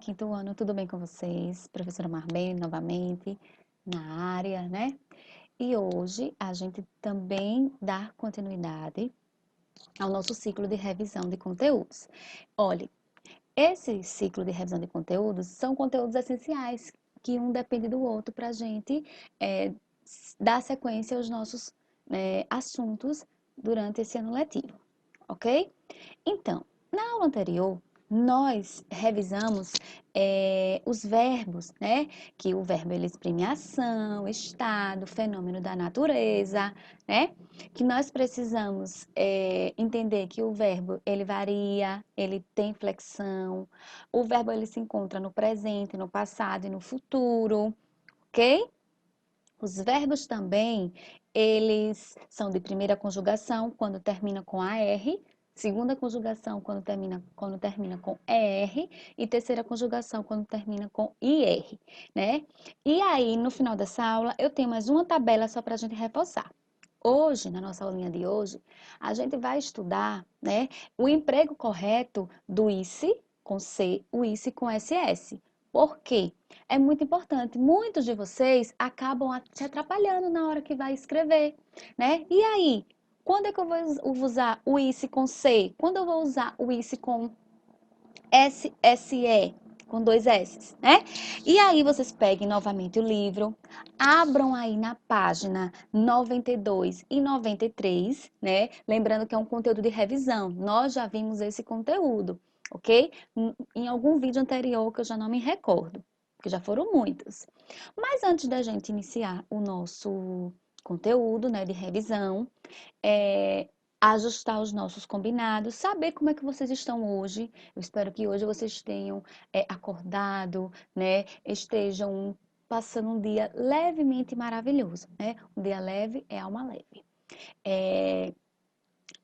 quinto ano, tudo bem com vocês? Professora Marbene, novamente, na área, né? E hoje a gente também dá continuidade ao nosso ciclo de revisão de conteúdos. Olhe, esse ciclo de revisão de conteúdos são conteúdos essenciais, que um depende do outro para a gente dar sequência aos nossos assuntos durante esse ano letivo, ok? Então, na aula anterior, nós revisamos os verbos, né? Que o verbo ele exprime ação, estado, fenômeno da natureza, né? Que nós precisamos entender que o verbo ele varia, ele tem flexão, o verbo ele se encontra no presente, no passado e no futuro, ok? Os verbos também, eles são de primeira conjugação, quando termina com AR, segunda conjugação, quando termina com ER, e terceira conjugação, quando termina com IR, né? E aí, no final dessa aula, eu tenho mais uma tabela só para a gente reforçar. Hoje, na nossa aulinha de hoje, a gente vai estudar, né, o emprego correto do ICE com C, o ICE com SS. Por quê? É muito importante. Muitos de vocês acabam se atrapalhando na hora que vai escrever, né? E aí, quando é que eu vou usar o ICE com C? Quando eu vou usar o ICE com SSE? Com dois S, né? E aí vocês peguem novamente o livro, abram aí na página 92 e 93, né? Lembrando que é um conteúdo de revisão. Nós já vimos esse conteúdo, ok? Em algum vídeo anterior que eu já não me recordo, porque já foram muitos. Mas antes da gente iniciar o nosso conteúdo, né, de revisão, ajustar os nossos combinados, saber como é que vocês estão hoje. Eu espero que hoje vocês tenham acordado, né, estejam passando um dia levemente maravilhoso, né? Um dia leve é alma leve.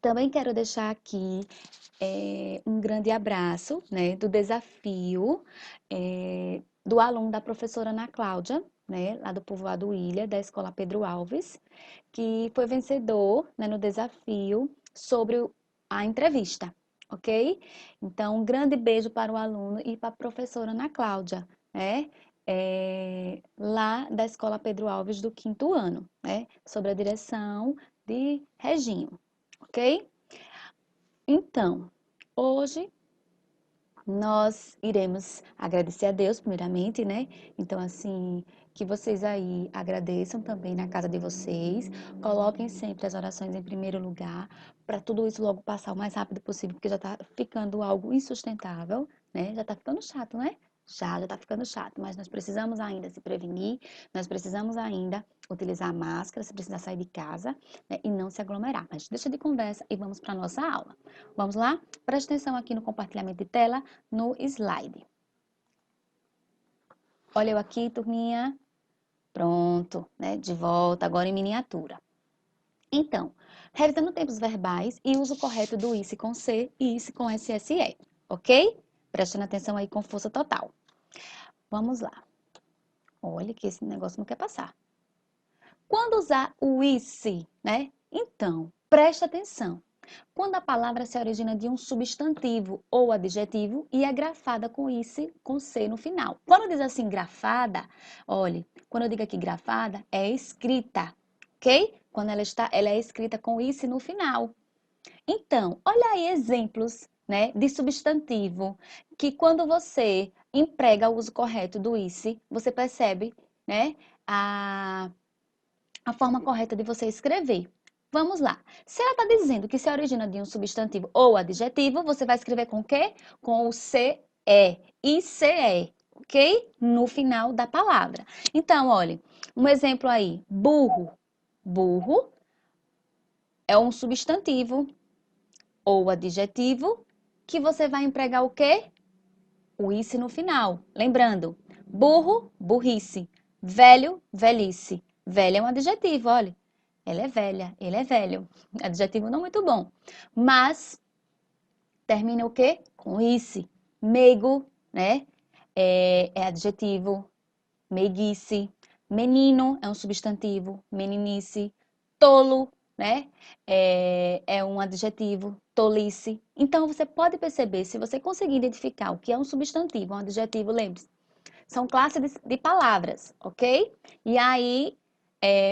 Também quero deixar aqui um grande abraço, né, do desafio do aluno da professora Ana Cláudia, né, lá do povoado Ilha, da Escola Pedro Alves, que foi vencedor, né, no desafio sobre a entrevista, ok? Então, um grande beijo para o aluno e para a professora Ana Cláudia, né? Lá da Escola Pedro Alves do quinto ano, né? Sobre a direção de Reginho, ok? Então, hoje nós iremos agradecer a Deus, primeiramente, né? Então, assim, que vocês aí agradeçam também na casa de vocês, coloquem sempre as orações em primeiro lugar, para tudo isso logo passar o mais rápido possível, porque já tá ficando algo insustentável, né? Já tá ficando chato, né? Já tá ficando chato, mas nós precisamos ainda se prevenir, nós precisamos ainda utilizar máscara, se precisar sair de casa, né? E não se aglomerar. Mas deixa de conversa e vamos para a nossa aula. Vamos lá? Preste atenção aqui no compartilhamento de tela, no slide. Olha eu aqui, turminha. Pronto, né? De volta, agora em miniatura. Então, revisando tempos verbais e uso correto do ICE com C e ICE com SSE, ok? Prestando atenção aí com força total. Vamos lá. Olha que esse negócio não quer passar. Quando usar o ICE, né? Então, presta atenção. Quando a palavra se origina de um substantivo ou adjetivo e é grafada com ICE, com C no final. Quando diz assim grafada, olhe, quando eu digo aqui grafada, é escrita, ok? Quando ela é escrita com ICE no final. Então, olha aí exemplos, né, de substantivo que quando você emprega o uso correto do ICE, você percebe, né, a forma correta de você escrever. Vamos lá. Se ela está dizendo que se origina de um substantivo ou adjetivo, você vai escrever com o quê? Com o CE, ICE, ok? No final da palavra. Então, olhe, um exemplo aí, burro. Burro é um substantivo ou adjetivo que você vai empregar o quê? O ICE no final. Lembrando, burro, burrice. Velho, velhice. Velho é um adjetivo, olha. Ela é velha, ele é velho. Adjetivo não muito bom. Mas termina o quê? Com ICE. Meigo, né? É adjetivo. Meiguice. Menino é um substantivo. Meninice. Tolo, né? É um adjetivo. tolice. Então, você pode perceber, se você conseguir identificar o que é um substantivo, um adjetivo, lembre-se, são classes de palavras, ok? E aí,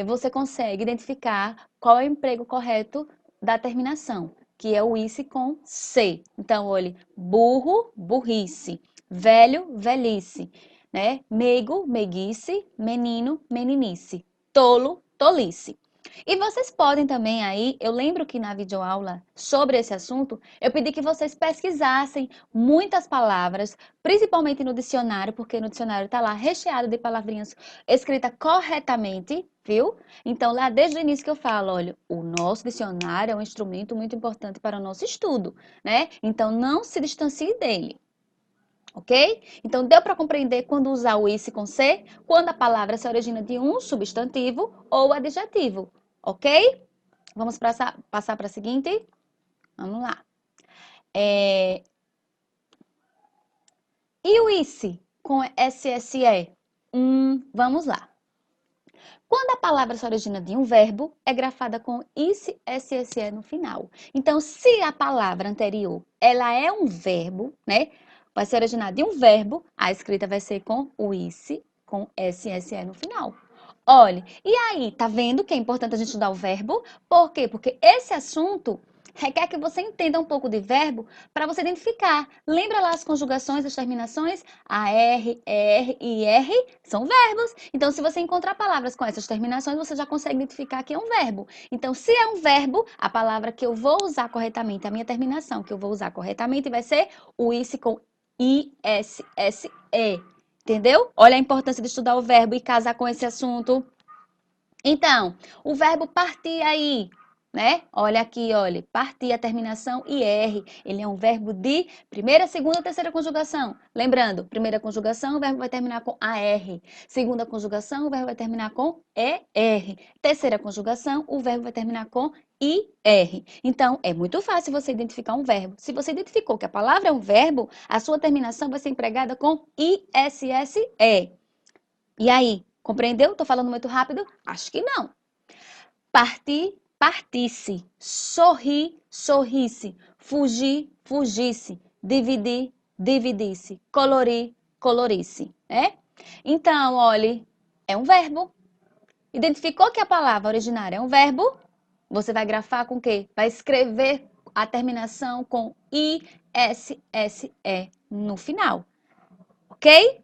você consegue identificar qual é o emprego correto da terminação, que é o ice com C. Então, olhe, burro, burrice, velho, velhice, né? Meigo, meiguice, menino, meninice, tolo, tolice. E vocês podem também aí, eu lembro que na videoaula sobre esse assunto, eu pedi que vocês pesquisassem muitas palavras, principalmente no dicionário, porque no dicionário está lá recheado de palavrinhas escritas corretamente, viu? Então, lá desde o início que eu falo, olha, o nosso dicionário é um instrumento muito importante para o nosso estudo, né? Então, não se distancie dele. Ok? Então, deu para compreender quando usar o is com C, quando a palavra se origina de um substantivo ou adjetivo. Ok? Vamos passar para a seguinte? Vamos lá. E o is com SSE? Vamos lá. Quando a palavra se origina de um verbo, é grafada com is, SSE no final. Então, se a palavra anterior, ela é um verbo, né? Vai se originar de um verbo, a escrita vai ser com o is, com SSE no final. Olhe, e aí, tá vendo que é importante a gente estudar o verbo? Por quê? Porque esse assunto requer que você entenda um pouco de verbo para você identificar. Lembra lá as conjugações, as terminações? A R, ER e R são verbos. Então, se você encontrar palavras com essas terminações, você já consegue identificar que é um verbo. Então, se é um verbo, a palavra que eu vou usar corretamente, a minha terminação que eu vou usar corretamente vai ser o is com ISSE. Entendeu? Olha a importância de estudar o verbo e casar com esse assunto. Então, o verbo partir aí, né? Olha aqui, olha, partir, a terminação IR, ele é um verbo de primeira, segunda, terceira conjugação. Lembrando, primeira conjugação, o verbo vai terminar com AR. Segunda conjugação, o verbo vai terminar com ER. Terceira conjugação, o verbo vai terminar com IR. Então, é muito fácil você identificar um verbo. Se você identificou que a palavra é um verbo, a sua terminação vai ser empregada com ISSE. E aí, compreendeu? Tô falando muito rápido? Acho que não. Partir, partisse. Sorrir, sorrisse. Fugir, fugisse. Dividir, dividisse. Colorir, colorisse. É? Então, olhe, é um verbo. Identificou que a palavra originária é um verbo? Você vai grafar com o quê? Vai escrever a terminação com ISSE no final. Ok?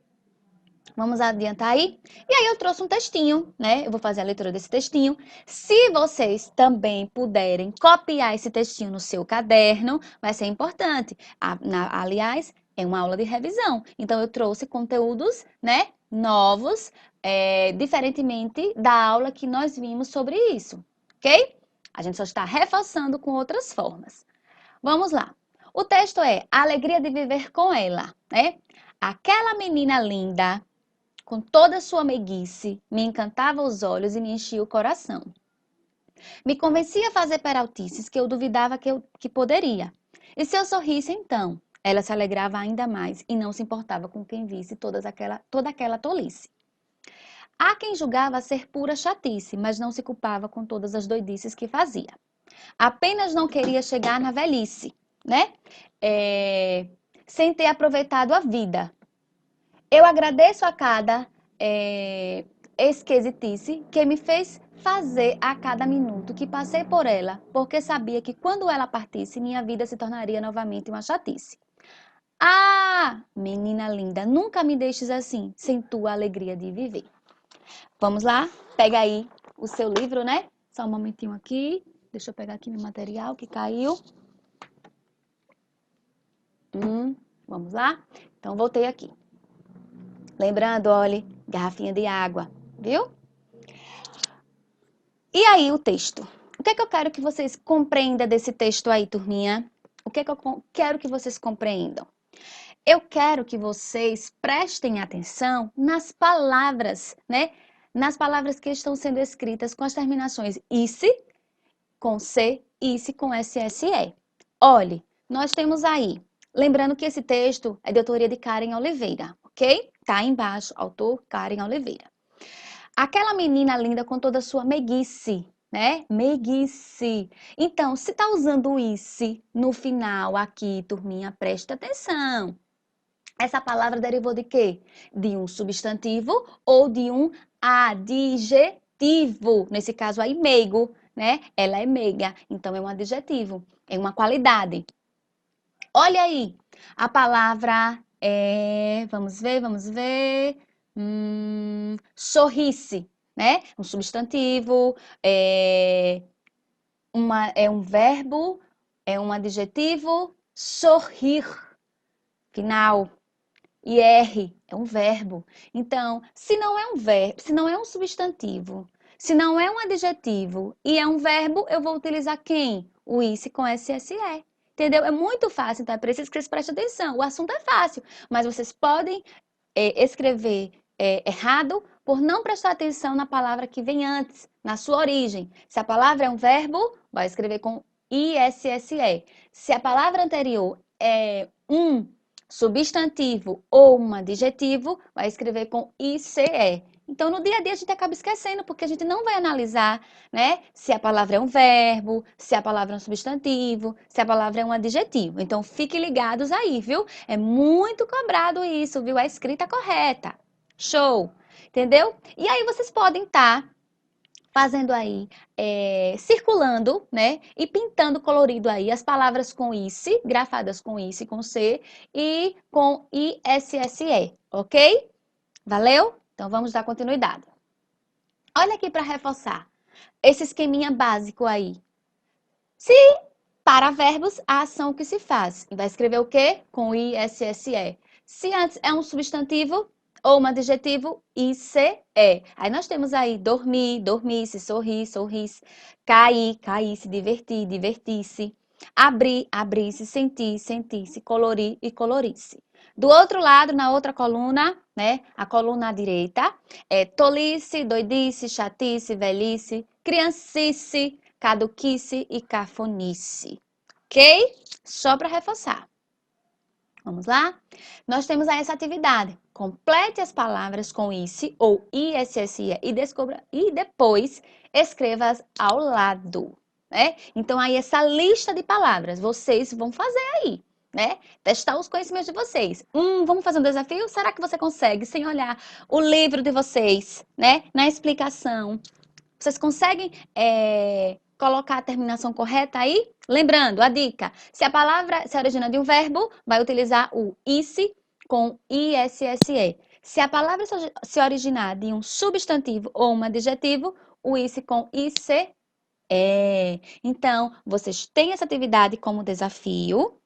Vamos adiantar aí? E aí eu trouxe um textinho, né? Eu vou fazer a leitura desse textinho. Se vocês também puderem copiar esse textinho no seu caderno, vai ser importante. Aliás, é uma aula de revisão. Então, eu trouxe conteúdos, né, novos, diferentemente da aula que nós vimos sobre isso, ok? A gente só está reforçando com outras formas. Vamos lá. O texto é A Alegria de Viver com Ela, né? Aquela menina linda com toda a sua meiguice, me encantava os olhos e me enchia o coração. Me convencia a fazer peraltices que eu duvidava que poderia. E se eu sorrisse então? Ela se alegrava ainda mais e não se importava com quem visse toda aquela tolice. Há quem julgava ser pura chatice, mas não se culpava com todas as doidices que fazia. Apenas não queria chegar na velhice, né? Sem ter aproveitado a vida. Eu agradeço a cada esquisitice que me fez fazer a cada minuto que passei por ela, porque sabia que quando ela partisse, minha vida se tornaria novamente uma chatice. Ah, menina linda, nunca me deixes assim, sem tua alegria de viver. Vamos lá? Pega aí o seu livro, né? Só um momentinho aqui. Deixa eu pegar aqui meu material que caiu. Vamos lá? Então, voltei aqui. Lembrando, olhe, garrafinha de água, viu? E aí o texto? O que é que eu quero que vocês compreendam desse texto aí, turminha? O que é que eu quero que vocês compreendam? Eu quero que vocês prestem atenção nas palavras, né? Nas palavras que estão sendo escritas com as terminações ISE com C, ISE com SSE. Olhe, nós temos aí, lembrando que esse texto é de autoria de Karen Oliveira, ok? Tá aí embaixo, autor Karen Oliveira. Aquela menina linda com toda a sua meiguice, né? Meiguice. Então, se tá usando o ice no final aqui, turminha, presta atenção. Essa palavra derivou de quê? De um substantivo ou de um adjetivo. Nesse caso aí, meigo, né? Ela é meiga, então é um adjetivo, é uma qualidade. Olha aí, a palavra é, vamos ver, sorrice, né? Um substantivo, é um verbo, é um adjetivo, sorrir, final. E R é um verbo. Então, se não é um verbo, se não é um substantivo, se não é um adjetivo e é um verbo, eu vou utilizar quem? O is com SSE. Entendeu? É muito fácil, então é preciso que vocês prestem atenção. O assunto é fácil, mas vocês podem escrever errado por não prestar atenção na palavra que vem antes, na sua origem. Se a palavra é um verbo, vai escrever com ISSE. Se a palavra anterior é um substantivo ou um adjetivo, vai escrever com ICE. Então, no dia a dia, a gente acaba esquecendo, porque a gente não vai analisar, né, se a palavra é um verbo, se a palavra é um substantivo, se a palavra é um adjetivo. Então, fiquem ligados aí, viu? É muito cobrado isso, viu? A escrita correta. Show! Entendeu? E aí, vocês podem estar fazendo aí, circulando, né? E pintando colorido aí as palavras com ISE, grafadas com ISE, com C e com ISSE, ok? Valeu? Então vamos dar continuidade. Olha aqui para reforçar esse esqueminha básico aí. Se para verbos, a ação que se faz. E vai escrever o quê? Com ISSE. Se antes é um substantivo ou um adjetivo, ICE. Aí nós temos aí dormir, dormisse, sorrir, sorrisse, cair, caísse, divertir, divertisse, abrir, abrisse, sentir, sentisse, colorir e colorisse. Do outro lado, na outra coluna, né? A coluna à direita, é tolice, doidice, chatice, velhice, criancice, caduquice e cafonice. Ok? Só para reforçar. Vamos lá? Nós temos aí essa atividade. Complete as palavras com ISE ou ISSE e descubra e depois escreva-as ao lado, né? Então aí essa lista de palavras vocês vão fazer aí, né? Testar os conhecimentos de vocês. Vamos fazer um desafio? Será que você consegue sem olhar o livro de vocês, né? Na explicação. Vocês conseguem colocar a terminação correta aí? Lembrando, a dica, se a palavra se origina de um verbo, vai utilizar o ISE com ISSE. Se a palavra se originar de um substantivo ou um adjetivo, o ISE com ICE. Então, vocês têm essa atividade como desafio,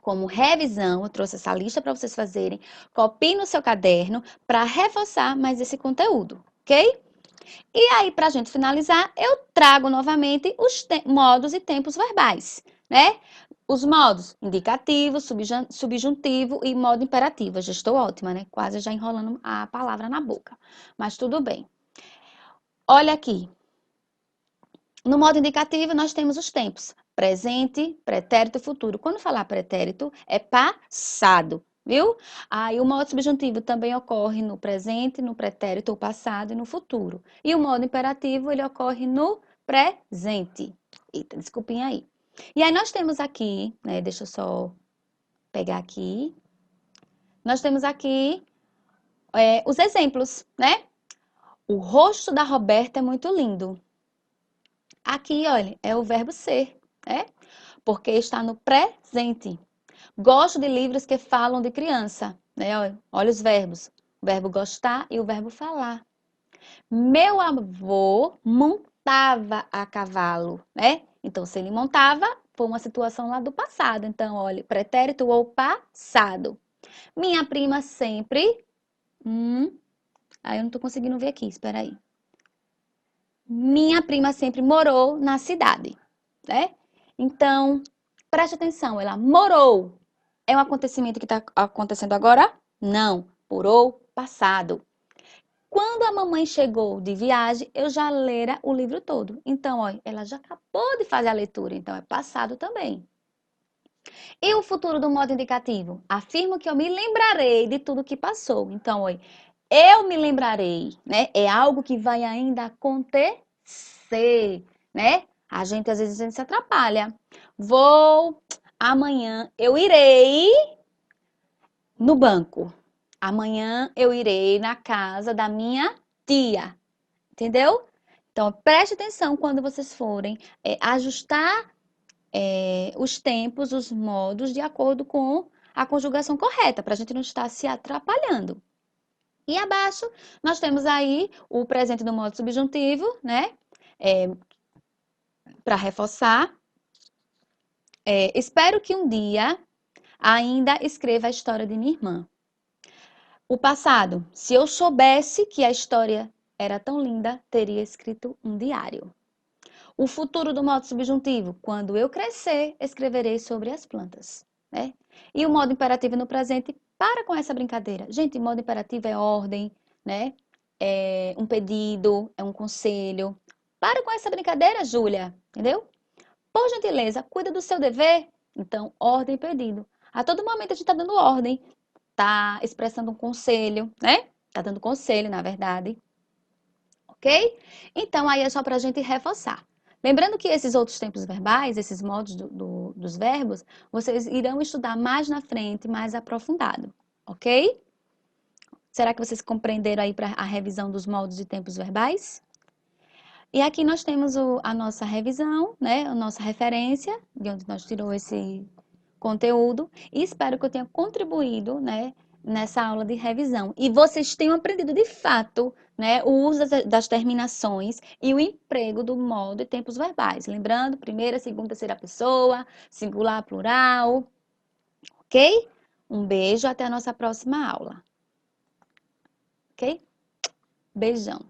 como revisão, eu trouxe essa lista para vocês fazerem. Copiem no seu caderno para reforçar mais esse conteúdo, ok? E aí, para a gente finalizar, eu trago novamente os modos e tempos verbais, né? Os modos indicativo, subjuntivo e modo imperativo. Eu já estou ótima, né? Quase já enrolando a palavra na boca. Mas tudo bem. Olha aqui. No modo indicativo, nós temos os tempos. Presente, pretérito e futuro. Quando falar pretérito, é passado, viu? Aí o modo subjuntivo também ocorre no presente, no pretérito ou passado e no futuro. E o modo imperativo, ele ocorre no presente. Eita, desculpinha aí. E aí nós temos aqui, né, deixa eu só pegar aqui. Nós temos aqui os exemplos, né? O rosto da Roberta é muito lindo. Aqui, olha, é o verbo ser, né? Porque está no presente. Gosto de livros que falam de criança, né? Olha os verbos. O verbo gostar e o verbo falar. Meu avô montava a cavalo, né? Então, se ele montava, foi uma situação lá do passado. Então, olha, pretérito ou passado. Minha prima sempre. Aí eu não tô conseguindo ver aqui, espera aí. Minha prima sempre morou na cidade, né? Então, preste atenção, ela morou. É um acontecimento que está acontecendo agora? Não, morou passado. Quando a mamãe chegou de viagem, eu já lera o livro todo. Então, olha, ela já acabou de fazer a leitura, então é passado também. E o futuro do modo indicativo? Afirmo que eu me lembrarei de tudo que passou. Então, olha, eu me lembrarei, né? É algo que vai ainda acontecer. né? Às vezes a gente se atrapalha. Amanhã eu irei no banco. Amanhã eu irei na casa da minha tia. Entendeu? Então, preste atenção quando vocês forem ajustar os tempos, os modos, de acordo com a conjugação correta, para a gente não estar se atrapalhando. E abaixo, nós temos aí o presente do modo subjuntivo, né? Para reforçar. Espero que um dia ainda escreva a história de minha irmã. O passado, se eu soubesse que a história era tão linda, teria escrito um diário. O futuro do modo subjuntivo, quando eu crescer, escreverei sobre as plantas, né? E o modo imperativo no presente, para com essa brincadeira. Gente, modo imperativo é ordem, né? É um pedido, é um conselho. Para com essa brincadeira, Júlia, entendeu? Por gentileza, cuida do seu dever. Então, ordem e pedido. A todo momento a gente está dando ordem, tá expressando um conselho, né? Tá dando conselho, na verdade. Ok? Então, aí é só para a gente reforçar. Lembrando que esses outros tempos verbais, esses modos dos verbos, vocês irão estudar mais na frente, mais aprofundado, ok? Será que vocês compreenderam aí para a revisão dos modos de tempos verbais? E aqui nós temos a nossa revisão, né? A nossa referência, de onde nós tirou esse conteúdo. E espero que eu tenha contribuído, né, nessa aula de revisão. E vocês tenham aprendido de fato, né, o uso das terminações e o emprego do modo e tempos verbais. Lembrando, primeira, segunda, terceira pessoa, singular, plural. Ok? Um beijo, até a nossa próxima aula. Ok? Beijão.